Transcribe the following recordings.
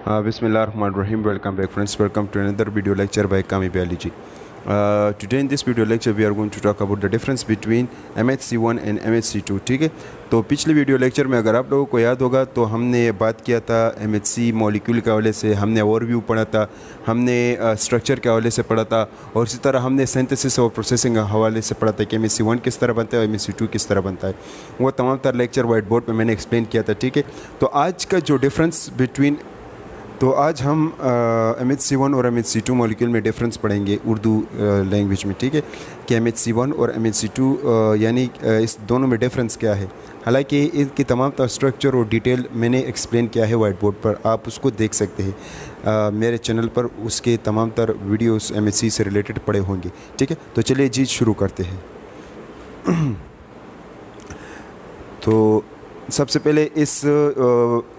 Bismillahirrahmanirrahim. Welcome back, friends. Welcome to another video lecture by Kami Bialy ji. Today in this video lecture we are going to talk about the difference between MHC1 and MHC2. ठीक है, तो पिछले video lecture में अगर आप लोगों को याद होगा तो हमने बात किया था MHC मॉलिक्यूल के हवाले से, हमने ओवरव्यू पढ़ा था, हमने स्ट्रक्चर के हवाले से पढ़ा था और इसी तरह हमने सिंथेसिस और प्रोसेसिंग के हवाले से पढ़ा था कि MHC1 किस तरह बनता है और MHC2 किस तरह बनता है। वो तमाम तर लेक्चर वाइट बोर्ड पर मैंने एक्सप्लेन किया था। ठीक है, तो आज का जो डिफरेंस बिटवीन आज हम MHC1 और MHC2 मॉलिक्यूल में डिफरेंस पढ़ेंगे उर्दू लैंग्वेज में। ठीक है, कि MHC1 और MHC2 यानी इस दोनों में डिफरेंस क्या है। हालांकि इनकी तमाम तर स्ट्रक्चर और डिटेल मैंने एक्सप्लेन किया है वाइट बोर्ड पर, आप उसको देख सकते हैं मेरे चैनल पर, उसके तमाम तर वीडियोस MHC से रिलेटेड पड़े होंगे। ठीक है, तो चलिए जी शुरू करते हैं। तो सबसे पहले इस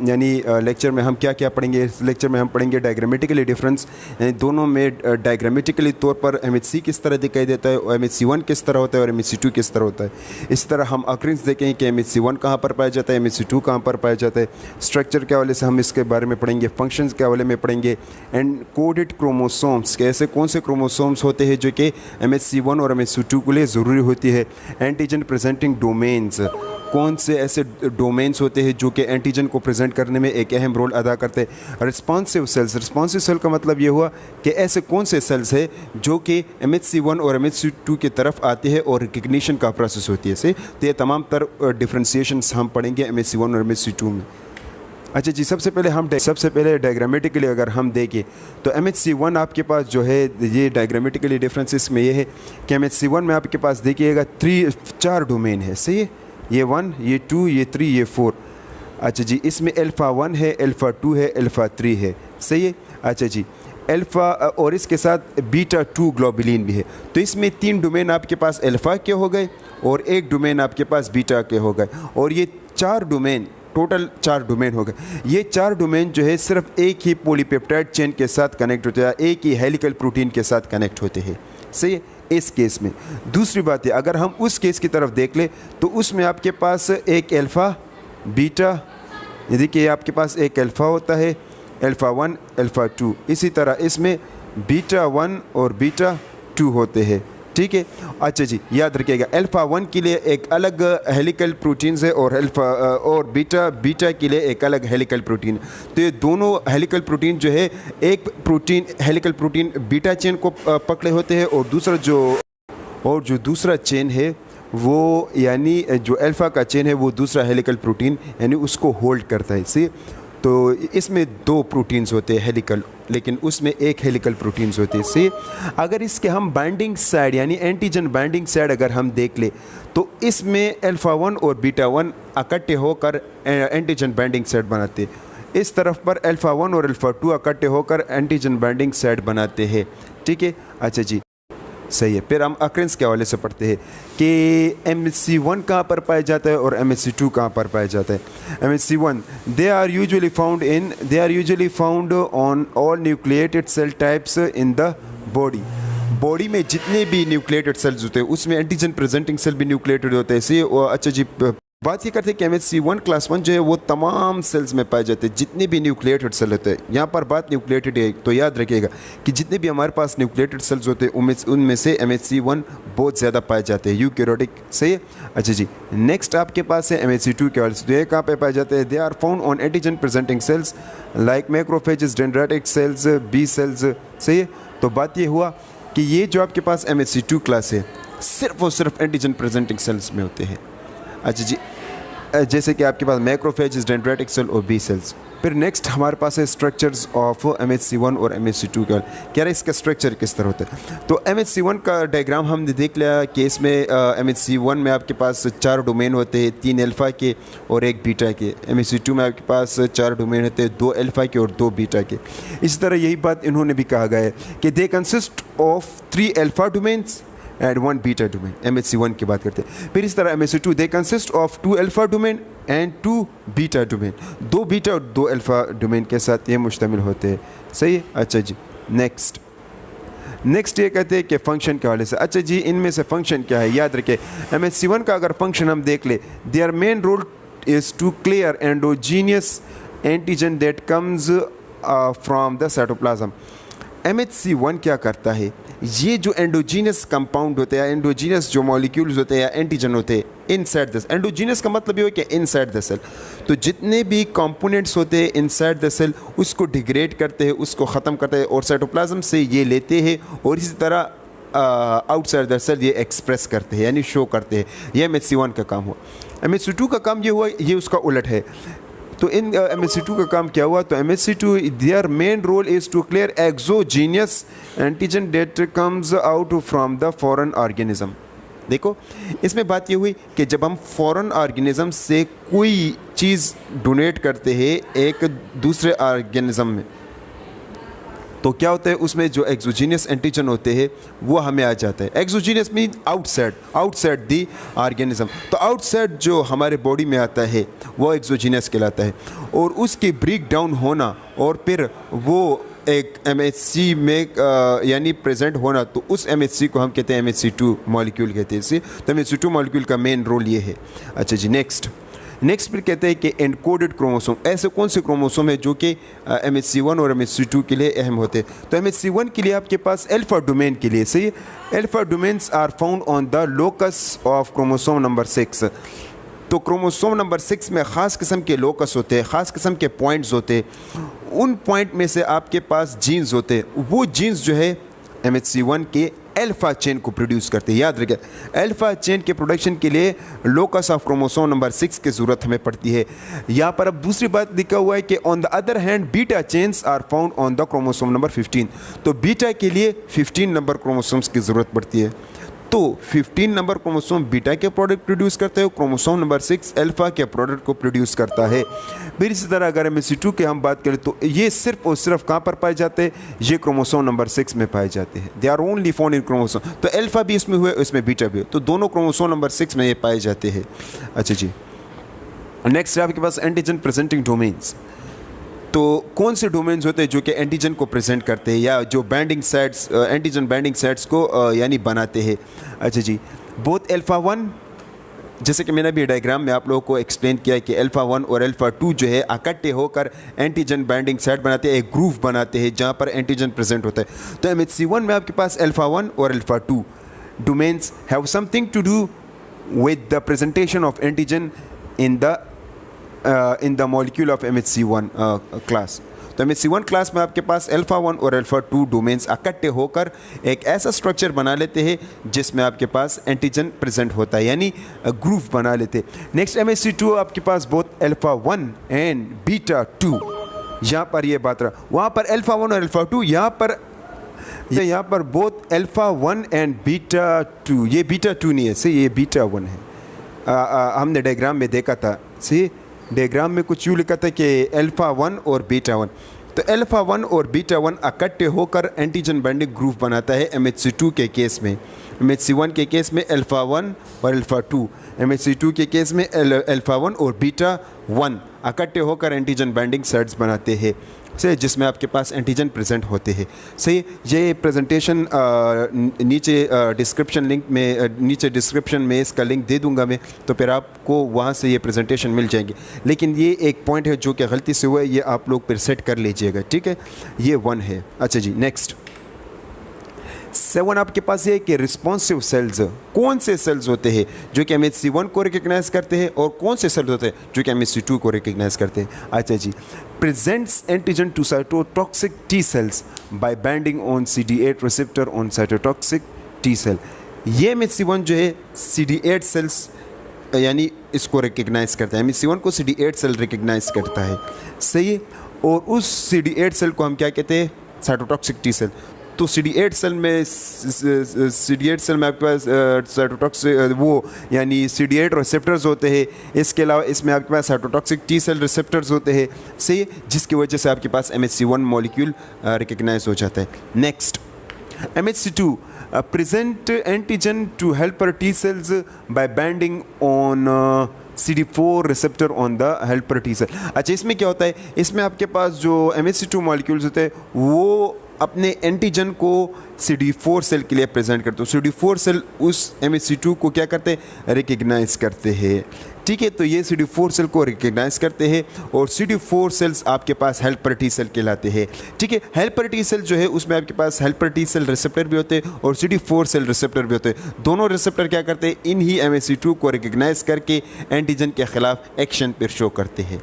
यानी लेक्चर में हम क्या क्या पढ़ेंगे। इस लेक्चर में हम पढ़ेंगे डायग्रामेटिकली डिफरेंस, यानी दोनों में डायग्रामेटिकली तौर पर MHC किस तरह दिखाई देता है और MHC1 किस तरह होता है और MHC2 किस तरह होता है। इस तरह हम अक्रेंस देखेंगे कि MHC1 कहाँ पर पाया जाता है, MHC2 कहाँ पर पाया जाता है। स्ट्रक्चर के हवाले से हम इसके बारे में पढ़ेंगे, फंक्शंस के हवाले में पढ़ेंगे, एंड कोडेड क्रोमोसोम्स के ऐसे कौन से क्रोमोसोम्स होते हैं जो कि MHC1 और MHC2 के लिए ज़रूरी होती है। एंटीजन प्रेजेंटिंग डोमेन्स, कौन से ऐसे डोमेन्स होते हैं जो कि एंटीजन को प्रेजेंट करने में एक अहम रोल अदा करते हैं। रिस्पॉन्सिव सेल्स, रिस्पॉन्सिव सेल का मतलब ये हुआ कि ऐसे कौन से सेल्स है जो कि MHC1 और MHC2 की तरफ आते हैं और रिकग्निशन का प्रोसेस होती है से। तो ये तमाम तर डिफ्रेंसिएशंस हम पढ़ेंगे MHC1 और MHC2 में। अच्छा जी, सबसे पहले डायग्रामेटिकली अगर हम देखें तो MHC1 आपके पास जो है ये डायग्रामेटिकली डिफरेंसेस में ये है कि MHC1 में आपके पास देखिएगा 4 डोमेन है। सही है, ये 1, ये 2, ये 3, ये 4। अच्छा जी, इसमें अल्फ़ा 1 है, अल्फ़ा 2 है, अल्फ़ा 3 है। सही है। अच्छा जी, अल्फ़ा और इसके साथ बीटा 2 ग्लोबुलिन भी है। तो इसमें 3 डोमेन आपके पास अल्फ़ा के हो गए और 1 डोमेन आपके पास बीटा के हो गए, और ये 4 डोमेन टोटल 4 डोमेन हो गए। ये 4 डोमेन जो है सिर्फ एक ही पॉलीपेप्टाइड चेन के साथ कनेक्ट होते हैं, एक ही हेलिकल प्रोटीन के साथ कनेक्ट होते हैं। सही है, इस केस में। दूसरी बात है, अगर हम उस केस की तरफ देख ले तो उसमें आपके पास एक अल्फ़ा बीटा, ये देखिए आपके पास एक अल्फ़ा होता है, अल्फ़ा 1 अल्फ़ा 2, इसी तरह इसमें बीटा 1 और बीटा 2 होते हैं। ठीक है। अच्छा जी, याद रखिएगा अल्फ़ा 1 के लिए एक अलग हेलिकल प्रोटीन्स है और अल्फ़ा और बीटा के लिए एक अलग हेलिकल प्रोटीन। तो ये दोनों हेलिकल प्रोटीन जो है, एक protein helical protein beta chain को पकड़े होते हैं और जो दूसरा चेन है वो यानी जो अल्फ़ा का चेन है वो दूसरा हेलिकल प्रोटीन यानी उसको होल्ड करता है। सी, तो इसमें 2 प्रोटीन्स होते हैं हेलिकल, लेकिन उसमें एक हेलिकल प्रोटीन्स होते हैं। से अगर इसके हम बाइंडिंग साइड यानी एंटीजन बाइंडिंग साइड अगर हम देख ले तो इसमें अल्फ़ा 1 और बीटा 1 इकट्ठे होकर एंटीजन बाइंडिंग साइड बनाते हैं। इस तरफ पर अल्फ़ा 1 और अल्फ़ा 2 इकट्ठे होकर एंटीजन बाइंडिंग साइड बनाते हैं। ठीक है। अच्छा जी, सही है। फिर हम अक्रेंस के हवाले से पढ़ते हैं कि MHC1 कहाँ पर पाया जाता है और MHC2 कहाँ पर पाया जाता है। MHC1 they are usually found on all nucleated cell types in the body में जितने भी न्यूक्लिएटेड सेल्स होते हैं उसमें एंटीजन प्रेजेंटिंग सेल भी न्यूक्लिएटेड होते हैं। इसी अच्छा जी, बात ये करते हैं कि MHC1 क्लास 1 जो है वो तमाम सेल्स में पाए जाते हैं, जितने भी न्यूक्लिएटेड सेल होते हैं। यहाँ पर बात न्यूक्लिएटेड है, तो याद रखिएगा कि जितने भी हमारे पास न्यूक्लिएटेड सेल्स होते हैं उनमें से MHC1 बहुत ज़्यादा पाए जाते हैं, यूकैरियोटिक। सही है। अच्छा जी, नेक्स्ट आपके पास है MHC2 के हवाले से। ये कहाँ पे पाए जाते हैं? They are found on antigen presenting cells like macrophages, dendritic cells, B cells. सही है। तो बात ये हुआ कि ये जो आपके पास MHC2 क्लास है सिर्फ और सिर्फ एंटीजन प्रेजेंटिंग सेल्स में होते हैं। अच्छा जी, जैसे कि आपके पास मैक्रोफेजेस, डेंड्राइटिक सेल और बी सेल्स। फिर नेक्स्ट हमारे पास है स्ट्रक्चर्स ऑफ MHC1 और MHC2 का। क्या इसका स्ट्रक्चर किस तरह होता है? तो MHC1 का डायग्राम हमने देख लिया कि इसमें MHC1 में आपके पास 4 डोमेन होते हैं, 3 अल्फ़ा के और 1 बीटा के। MHC2 में आपके पास 4 डोमेन होते हैं, 2 अल्फ़ा के और 2 बीटा के। इसी तरह यही बात इन्होंने भी कहा गया है कि they consist of 3 alpha domains and 1 beta domain. MHC1 की बात करते हैं। फिर इस तरह MHC2 they consist of 2 alpha domain and 2 beta domain. 2 beta और 2 अल्फ़ा डोमेन के साथ ये मुश्तमिल होते हैं। सही है। अच्छा जी, नेक्स्ट ये कहते हैं कि फंक्शन के हवाले से। अच्छा जी, इनमें से फंक्शन क्या है याद रखें। MHC1 का अगर फंक्शन हम देख ले, their main role is to clear endogenous antigen that comes from the cytoplasm. MHC1 क्या करता है, ये जो एंडोजीनस कंपाउंड होते हैं, एंडोजीनस जो मॉलिक्यूल्स होते हैं या एंटीजन होते हैं इनसाइड द सेल, एंडोजीनस का मतलब ये हो कि इनसाइड द सेल, तो जितने भी कंपोनेंट्स होते हैं इनसाइड द सेल उसको डिग्रेड करते हैं, उसको ख़त्म करते हैं और साइटोप्लाज्म से ये लेते हैं और इसी तरह आउटसाइड द सेल ये एक्सप्रेस करते हैं यानी शो करते हैं। ये MHC1 का काम हुआ। MHC2 का काम ये हुआ, ये उसका उलट है। तो इन MHC2 का काम क्या हुआ, तो MHC2 their main role is to clear exogenous antigen that comes out from the foreign organism. देखो इसमें बात ये हुई कि जब हम फॉरेन ऑर्गेनिज्म से कोई चीज़ डोनेट करते हैं एक दूसरे ऑर्गेनिज्म में, तो क्या होता है उसमें जो एक्सोजीनियस एंटीजन होते हैं वो हमें आ जाता है। Exogenous mean outside the organism. तो आउटसाइड जो हमारे बॉडी में आता है वो एक्सोजीनियस कहलाता है और उसके ब्रेक डाउन होना और फिर वो एक MHC में यानी प्रेजेंट होना, तो उस MHC को हम कहते हैं MHC2 मॉलिक्यूल कहते हैं इसे। तो MHC2 मॉलिक्यूल का मेन रोल ये है। अच्छा जी, नेक्स्ट फिर कहते हैं कि एनकोडेड क्रोमोसोम। ऐसे कौन से क्रोमोसोम है जो कि MHC1 और MHC2 के लिए अहम होते हैं। तो MHC1 के लिए आपके पास अल्फा डोमेन के लिए सही, alpha domains are found on the locus of chromosome number 6। तो क्रोमोसोम नंबर 6 में ख़ास किस्म के लोकस होते हैं, ख़ास किस्म के पॉइंट्स होते हैं। उन पॉइंट में से आपके पास जीन्स होते हैं, वो जीन्स जो है MHC1 के अल्फा चेन को प्रोड्यूस करते हैं। याद रखिए अल्फा चेन के प्रोडक्शन के लिए लोकस ऑफ क्रोमोसोम नंबर 6 की ज़रूरत हमें पड़ती है। यहाँ पर अब दूसरी बात लिखा हुआ है कि on the other hand beta chains are found on the chromosome number 15। तो बीटा के लिए 15 नंबर क्रोमोसोम्स की ज़रूरत पड़ती है। तो 15 नंबर क्रोमोसोम बीटा के प्रोडक्ट प्रोड्यूस करते हैं, क्रोमोसोम नंबर 6 अल्फा के प्रोडक्ट को प्रोड्यूस करता है। फिर इसी तरह अगर MHC2 की हम बात करें तो ये सिर्फ और सिर्फ कहाँ पर पाए जाते हैं, ये क्रोमोसोम नंबर 6 में पाए जाते हैं। They are only found in chromosome. तो अल्फा भी इसमें हुए, इसमें बीटा भी हुए, तो दोनों क्रोमोसोम नंबर 6 में ये पाए जाते हैं। अच्छा जी, नेक्स्ट है आपके पास एंटीजन प्रेजेंटिंग डोमेन्स। तो कौन से डोमेन्स होते हैं जो कि एंटीजन को प्रेजेंट करते हैं या जो binding sites antigen binding sites को यानी बनाते हैं। अच्छा जी, बोथ अल्फा 1, जैसे कि मैंने अभी डायग्राम में आप लोगों को एक्सप्लेन किया कि अल्फा 1 और अल्फा 2 जो है इकट्ठे होकर एंटीजन बाइंडिंग साइट बनाते हैं, एक ग्रूव बनाते हैं जहाँ पर एंटीजन प्रेजेंट होता है। तो MHC1 में आपके पास अल्फा 1 और alpha 2 domains have something to do with the presentation of antigen in the molecule of MHC1 class। तो MHC1 क्लास में आपके पास अल्फा 1 और अल्फा 2 डोमेन्स इकट्ठे होकर एक ऐसा स्ट्रक्चर बना लेते हैं जिसमें आपके पास एंटीजन प्रेजेंट होता है यानी ग्रूव बना लेते हैं। नेक्स्ट MHC2 आपके पास बोथ अल्फा 1 एंड बीटा 2, यहाँ पर ये बात रहा, वहाँ पर अल्फा 1 और अल्फा 2, यहाँ पर बोथ अल्फा 1 एंड बीटा 2। ये बीटा 2 नहीं है सही, ये बीटा 1 है। हमने डायग्राम में देखा था सही, डायग्राम में कुछ यूँ लिखा था कि अल्फा 1 और बीटा 1। तो अल्फा 1 और बीटा 1 इकट्ठे होकर एंटीजन बाइंडिंग ग्रुप बनाता है MHC2 के केस में। MHC1 के केस में अल्फा 1 और अल्फा 2, MHC2 के केस में अल्फा 1 और बीटा 1 इकट्ठे होकर एंटीजन बाइंडिंग साइट्स बनाते हैं सही, जिसमें आपके पास एंटीजन प्रेजेंट होते हैं सही। ये प्रेजेंटेशन नीचे डिस्क्रिप्शन में इसका लिंक दे दूंगा मैं, तो फिर आपको वहाँ से ये प्रेजेंटेशन मिल जाएंगे। लेकिन ये एक पॉइंट है जो कि गलती से हुआ है, ये आप लोग फिर सेट कर लीजिएगा, ठीक है। ये 1 है। अच्छा जी, नेक्स्ट 7 आपके पास ये कि रिस्पॉन्सिव सेल्स, कौन से सेल्स होते हैं जो कि MHC1 को रिकग्नाइज करते हैं और कौन से सेल्स होते हैं जो कि MHC2 को रिकग्नाइज करते हैं। अच्छा जी, presents antigen to cytotoxic T cells by binding on CD8 receptor on cytotoxic T cell. ये MHC1 जो है CD8 सेल्स यानी इसको रिकग्नाइज करता है, MHC1 को CD8 सेल रिकग्नाइज करता है सही। और उस CD8 सेल को हम क्या कहते हैं, साइटोटॉक्सिक टी सेल। तो CD8 सेल में आपके पास साइटोटॉक्सिक वो यानी CD8 रिसेप्टर्स होते हैं। इसके अलावा इसमें आपके पास साइटोटॉक्सिक टी सेल रिसेप्टर्स होते हैं सही, जिसकी वजह से आपके पास MHC1 मॉलिक्यूल रिकग्नाइज हो जाता है। Next MHC2 present antigen to helper T cells by binding on CD4 receptor on the helper T cell. अच्छा, इसमें क्या होता है, इसमें आपके पास जो MHC2 मॉलिक्यूल्स होते हैं वो अपने एंटीजन को CD4 सेल के लिए प्रेजेंट करते हो। CD4 सेल उस MHC2 को क्या करते हैं, रिकग्नाइज करते हैं। ठीक है, तो ये CD4 सेल को रिकग्नाइज करते हैं और CD4 सेल्स आपके पास हेल्पर टी सेल कहलाते हैं। ठीक है, हेल्पर टी सेल जो है उसमें आपके पास हेल्पर टी सेल रिसेप्टर भी होते हैं और CD4 सेल रिसेप्टर भी होते हैं। दोनों रिसेप्टर क्या करते हैं, इन ही MHC2 को रिकग्नाइज करके एंटीजन के खिलाफ एक्शन पर शो करते हैं।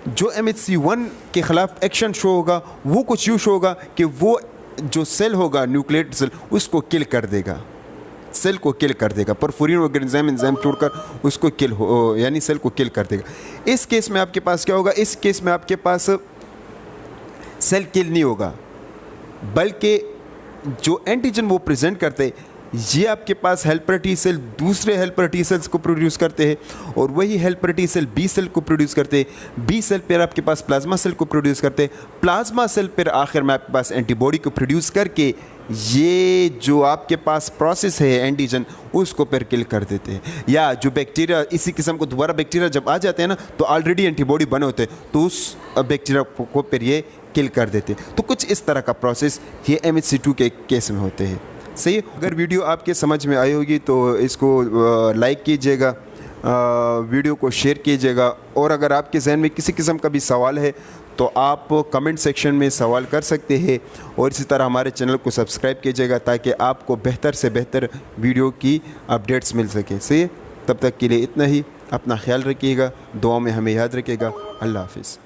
जो MHC1 के ख़िलाफ़ एक्शन शो होगा वो कुछ यूँ शो होगा कि वो जो सेल होगा न्यूक्लियेटेड सेल उसको किल कर देगा, सेल को किल कर देगा। परफोरिन ऑर्गेनिज्म एंजाइम तोड़कर उसको किल हो यानी सेल को किल कर देगा। इस केस में आपके पास क्या होगा, इस केस में आपके पास सेल किल नहीं होगा, बल्कि जो एंटीजन वो प्रेजेंट करते ये आपके पास हेल्पर टी सेल दूसरे हेल्पर टी सेल्स को प्रोड्यूस करते हैं और वही helper T cell B cell को प्रोड्यूस करते हैं। बी सेल फिर आपके पास प्लाज्मा सेल को प्रोड्यूस करते हैं। प्लाज्मा सेल फिर आखिर में आपके पास एंटीबॉडी को प्रोड्यूस करके ये जो आपके पास प्रोसेस है एंटीजन उसको फिर किल कर देते हैं। या जो बैक्टीरिया इसी किस्म को दोबारा बैक्टीरिया जब आ जाते हैं ना तो ऑलरेडी एंटीबॉडी बने होते हैं तो उस बैक्टीरिया को फिर ये किल कर देते हैं। तो कुछ इस तरह का प्रोसेस ये MHC2 के केस में होते हैं। सही, अगर वीडियो आपके समझ में आई होगी तो इसको लाइक कीजिएगा, वीडियो को शेयर कीजिएगा और अगर आपके जहन में किसी किस्म का भी सवाल है तो आप कमेंट सेक्शन में सवाल कर सकते हैं और इसी तरह हमारे चैनल को सब्सक्राइब कीजिएगा ताकि आपको बेहतर से बेहतर वीडियो की अपडेट्स मिल सकें। सही, तब तक के लिए इतना ही। अपना ख्याल रखिएगा, दुआ में हमें याद रखिएगा। अल्लाह हाफिज़।